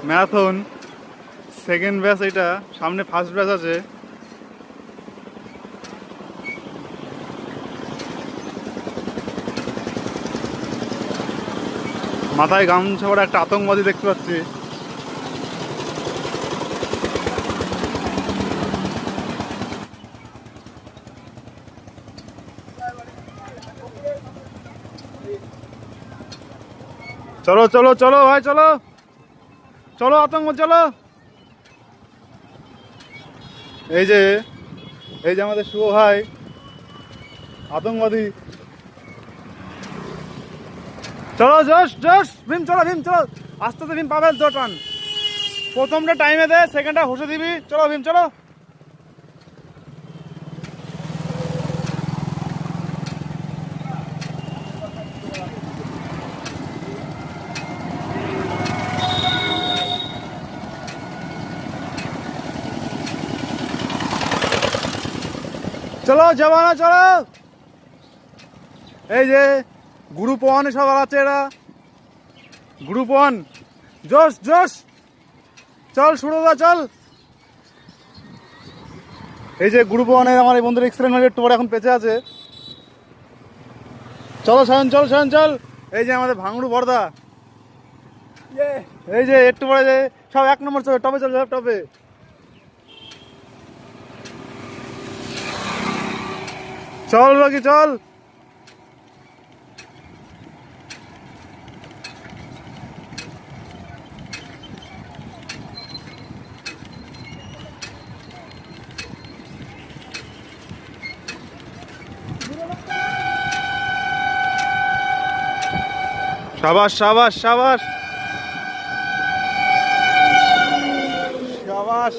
Marathon second batch, এটা সামনে first batch আছে। মাথায় গামছা পরা একটা আতঙ্কবাদী দেখতে পাচ্ছি। চলো চলো চলো ভাই, চলো চলো আতঙ্ক, চলো। এই যে আমাদের শুভ ভাই আতঙ্কবাদী। চলো জোশ জোশ, ভীম চলো, ভীম চলো, আস্তে আস্তে ভীম পাবে তো টান। প্রথমটা টাইমে দে, সেকেন্ডটা হোসে দিবি। চলো ভীম চলো। চলো জবানা চলো। এই যে গ্রুপ ওয়ানে সবার আছে, এরা গ্রুপ ওয়ান। জোশ জোশ, চল সুরদা চল। এই যে গ্রুপ ওয়ানের আমার এই বন্ধুর এক্সিডেন্ট হয়ে একটু পরে এখন বেঁচে আছে। চলো সায়ন চল, সায়ন চল। এই যে আমাদের ভাঙড়ু বর্দা, এই যে একটু পরে যে সব 1 নম্বর চলে, টপে চলে, সব টপে। চল রকি চল। সাবাস সাবাস সাবাস সাবাস।